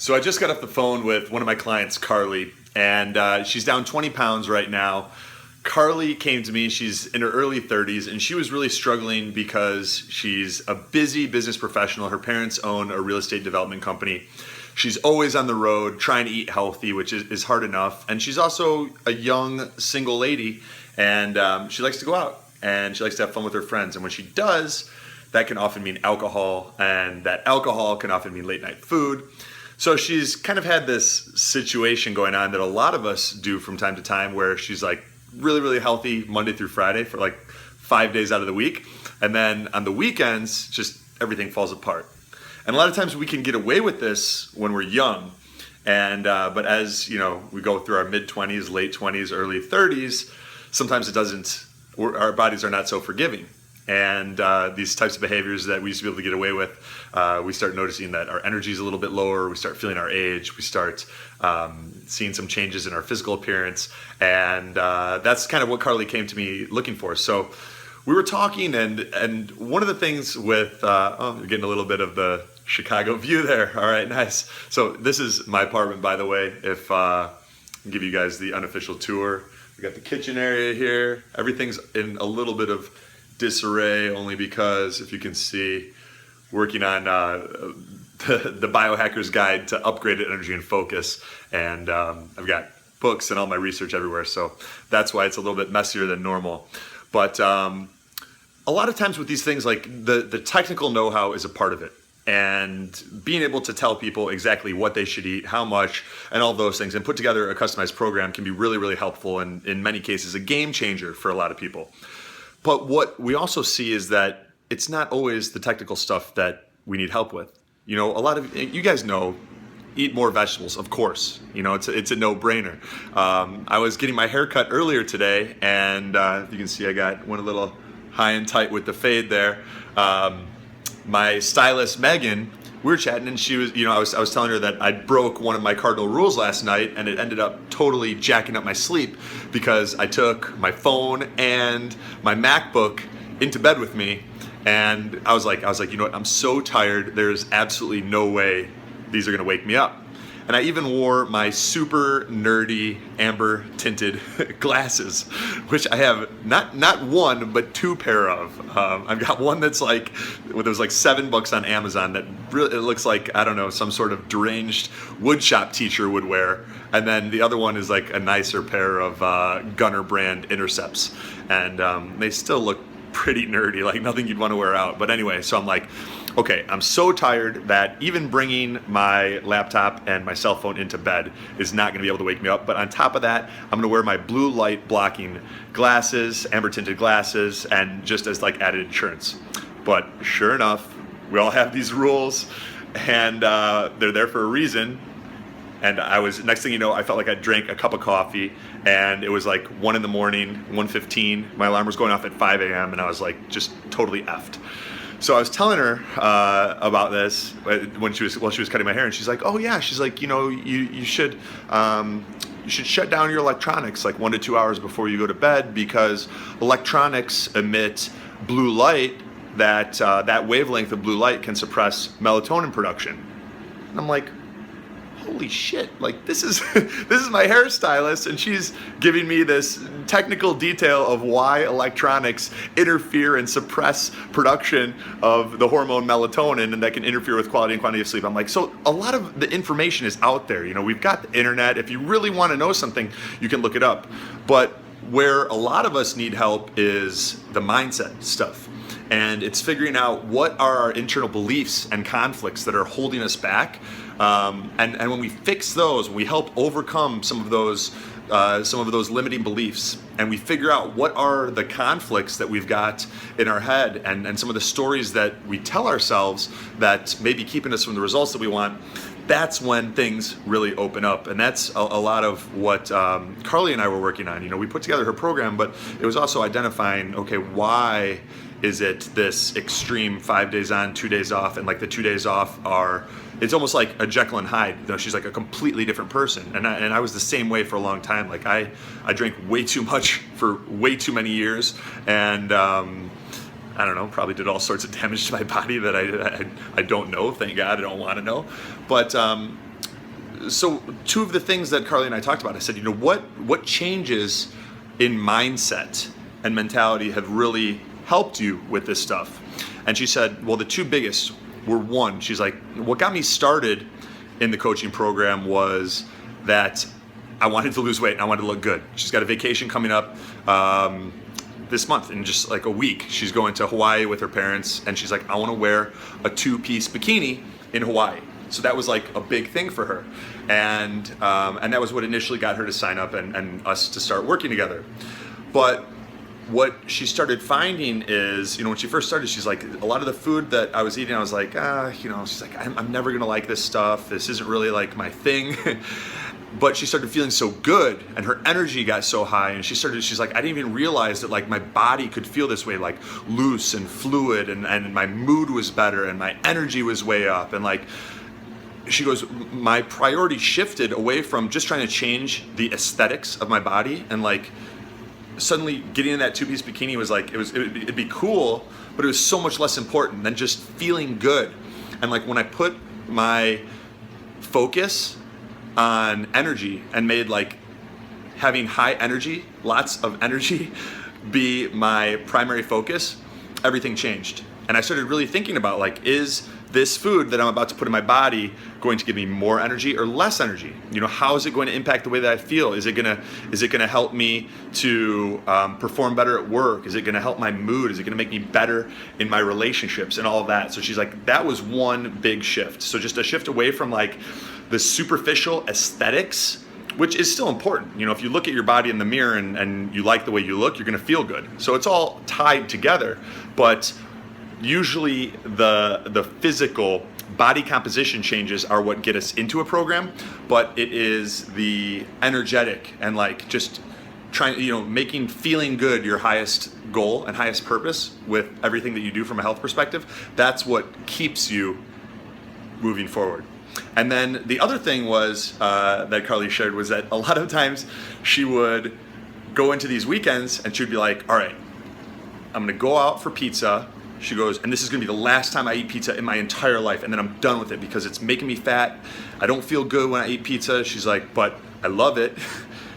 So I just got off the phone with one of my clients, Carly, and she's down 20 pounds right now. Carly came to me, she's in her early 30s, and she was really struggling because she's a busy business professional. Her parents own a real estate development company. She's always on the road trying to eat healthy, which is hard enough. And she's also a young single lady, and she likes to go out, and she likes to have fun with her friends. And when she does, that can often mean alcohol, and that alcohol can often mean late night food. So she's kind of had this situation going on that a lot of us do from time to time, where she's like really, really healthy Monday through Friday for like 5 days out of the week. And then on the weekends, just everything falls apart. And a lot of times we can get away with this when we're young. And but as you know, we go through our mid-20s, late 20s, early 30s, sometimes it doesn't, our bodies are not so forgiving. And these types of behaviors that we used to be able to get away with, we start noticing that our energy is a little bit lower, we start feeling our age, we start seeing some changes in our physical appearance, and that's kind of what Carly came to me looking for. So we were talking, and one of the things with, you're getting a little bit of the Chicago view there, all right, nice. So this is my apartment, by the way, if I'll give you guys the unofficial tour. We got the kitchen area here, everything's in a little bit of disarray, only because, if you can see, working on the biohacker's guide to upgraded energy and focus, and I've got books and all my research everywhere, so that's why it's a little bit messier than normal. But a lot of times with these things, like the technical know-how is a part of it, and being able to tell people exactly what they should eat, how much, and all those things, and put together a customized program can be really, really helpful, and in many cases a game changer for a lot of people. But what we also see is that it's not always the technical stuff that we need help with. You know, a lot of you guys know, eat more vegetables, of course. You know, it's a no-brainer. I was getting my hair cut earlier today, and you can see I got one a little high and tight with the fade there. My stylist, Megan, we were chatting, and she was, you know, I was telling her that I broke one of my cardinal rules last night, and it ended up totally jacking up my sleep because I took my phone and my MacBook into bed with me, and I was like, you know what? I'm so tired. There's absolutely no way these are gonna wake me up. And I even wore my super nerdy amber tinted glasses, which I have not one, but two pair of. I've got one that's like, well, there was like $7 on Amazon that really, it looks like, I don't know, some sort of deranged woodshop teacher would wear. And then the other one is like a nicer pair of Gunner brand Intercepts. And they still look pretty nerdy, like nothing you'd want to wear out. But anyway, so I'm like, okay, I'm so tired that even bringing my laptop and my cell phone into bed is not going to be able to wake me up. But on top of that, I'm going to wear my blue light blocking glasses, amber tinted glasses, and just as like added insurance. But sure enough, we all have these rules, and they're there for a reason. And next thing you know, I felt like I drank a cup of coffee, and it was like 1 in the morning, 1:15. My alarm was going off at 5 a.m., and I was like just totally effed. So I was telling her about this while she was cutting my hair, and she's like, "Oh yeah," she's like, "You know, you should shut down your electronics like 1 to 2 hours before you go to bed, because electronics emit blue light that wavelength of blue light can suppress melatonin production." And I'm like, holy shit, like this is my hairstylist, and she's giving me this technical detail of why electronics interfere and suppress production of the hormone melatonin, and that can interfere with quality and quantity of sleep. I'm like, so a lot of the information is out there. You know, we've got the internet. If you really want to know something, you can look it up. But where a lot of us need help is the mindset stuff. And it's figuring out what are our internal beliefs and conflicts that are holding us back. And when we fix those, when we help overcome some of those limiting beliefs, and we figure out what are the conflicts that we've got in our head, and some of the stories that we tell ourselves that may be keeping us from the results that we want, that's when things really open up. And that's a lot of what Carly and I were working on. You know, we put together her program, but it was also identifying, okay, why is it this extreme 5 days on, 2 days off, and like the 2 days off are, it's almost like a Jekyll and Hyde. You know, she's like a completely different person. And I was the same way for a long time. Like I drank way too much for way too many years, and I don't know, probably did all sorts of damage to my body that I don't know. Thank God I don't want to know. But so two of the things that Carly and I talked about, I said, what changes in mindset and mentality have really helped you with this stuff? And she said, well, the two biggest were, one, she's like, what got me started in the coaching program was that I wanted to lose weight and I wanted to look good. She's got a vacation coming up this month in just like a week. She's going to Hawaii with her parents, and she's like, I want to wear a 2-piece bikini in Hawaii. So that was like a big thing for her. And that was what initially got her to sign up and us to start working together. But what she started finding is, when she first started, she's like, a lot of the food that I was eating, I was like, she's like, I'm never gonna like this stuff. This isn't really like my thing. But she started feeling so good, and her energy got so high, and she's like, I didn't even realize that like my body could feel this way, like loose and fluid, and my mood was better, and my energy was way up, and like, she goes, my priority shifted away from just trying to change the aesthetics of my body, and like suddenly getting in that 2-piece bikini was like, it'd be cool, but it was so much less important than just feeling good. And like when I put my focus on energy and made like having high energy, lots of energy, be my primary focus, everything changed. And I started really thinking about like, is this food that I'm about to put in my body going to give me more energy or less energy? How is it going to impact the way that I feel? Is it gonna help me to perform better at work? Is it gonna help my mood? Is it gonna make me better in my relationships and all of that? So she's like, that was one big shift. So just a shift away from like the superficial aesthetics, which is still important. If you look at your body in the mirror and you like the way you look, you're gonna feel good. So it's all tied together. But usually the physical body composition changes are what get us into a program, but it is the energetic and like just trying, making feeling good your highest goal and highest purpose with everything that you do from a health perspective. That's what keeps you moving forward. And then the other thing was that Carly shared was that a lot of times she would go into these weekends and she'd be like, all right, I'm gonna go out for pizza. She goes, and this is gonna be the last time I eat pizza in my entire life, and then I'm done with it because it's making me fat. I don't feel good when I eat pizza. She's like, but I love it.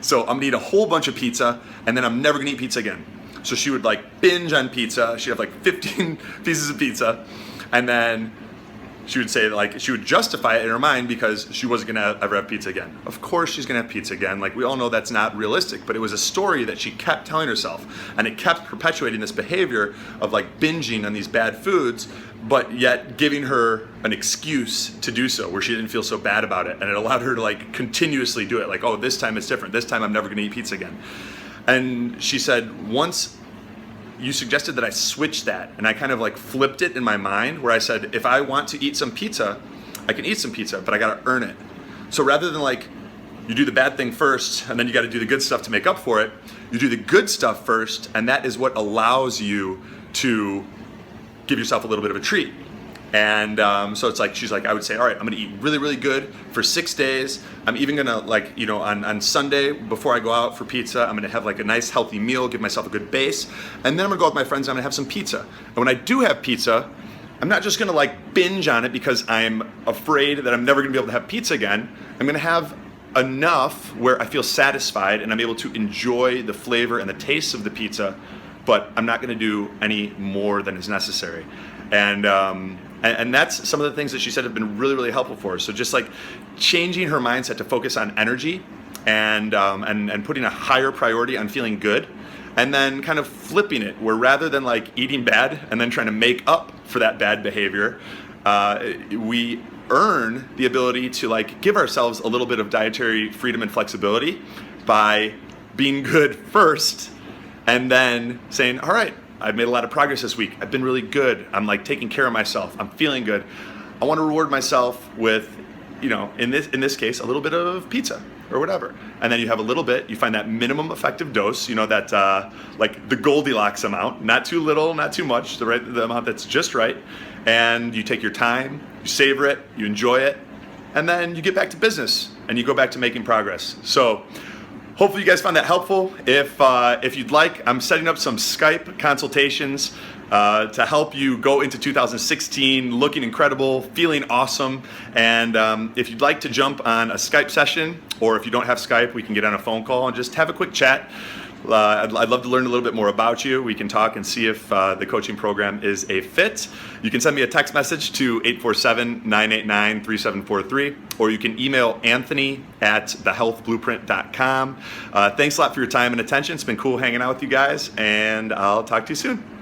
So I'm gonna eat a whole bunch of pizza, and then I'm never gonna eat pizza again. So she would like binge on pizza. She'd have like 15 pieces of pizza, and then she would say like, she would justify it in her mind because she wasn't gonna ever have pizza again. Of course she's gonna have pizza again. Like we all know that's not realistic, but it was a story that she kept telling herself, and it kept perpetuating this behavior of like binging on these bad foods, but yet giving her an excuse to do so where she didn't feel so bad about it. And it allowed her to like continuously do it. Like, oh, this time it's different. This time I'm never gonna eat pizza again. And she said, once you suggested that I switch that, and I kind of like flipped it in my mind where I said, if I want to eat some pizza, I can eat some pizza, but I gotta earn it. So rather than like, you do the bad thing first and then you gotta do the good stuff to make up for it, you do the good stuff first, and that is what allows you to give yourself a little bit of a treat. And so it's like, she's like, I would say, all right, I'm gonna eat really, really good for 6 days. I'm even gonna like, on Sunday before I go out for pizza, I'm gonna have like a nice healthy meal, give myself a good base. And then I'm gonna go with my friends, I'm gonna have some pizza. And when I do have pizza, I'm not just gonna like binge on it because I'm afraid that I'm never gonna be able to have pizza again. I'm gonna have enough where I feel satisfied and I'm able to enjoy the flavor and the taste of the pizza, but I'm not gonna do any more than is necessary. And that's some of the things that she said have been really, really helpful for her. So just like changing her mindset to focus on energy and putting a higher priority on feeling good, and then kind of flipping it where rather than like eating bad and then trying to make up for that bad behavior, we earn the ability to like give ourselves a little bit of dietary freedom and flexibility by being good first and then saying, all right, I've made a lot of progress this week. I've been really good. I'm like taking care of myself. I'm feeling good. I want to reward myself with, in this case, a little bit of pizza or whatever. And then you have a little bit, you find that minimum effective dose, that like the Goldilocks amount, not too little, not too much, the amount that's just right. And you take your time, you savor it, you enjoy it, and then you get back to business and you go back to making progress. So hopefully you guys found that helpful. If you'd like, I'm setting up some Skype consultations to help you go into 2016 looking incredible, feeling awesome. And if you'd like to jump on a Skype session, or if you don't have Skype, we can get on a phone call and just have a quick chat. I'd love to learn a little bit more about you. We can talk and see if the coaching program is a fit. You can send me a text message to 847-989-3743, or you can email anthony@thehealthblueprint.com. Thanks a lot for your time and attention. It's been cool hanging out with you guys, and I'll talk to you soon.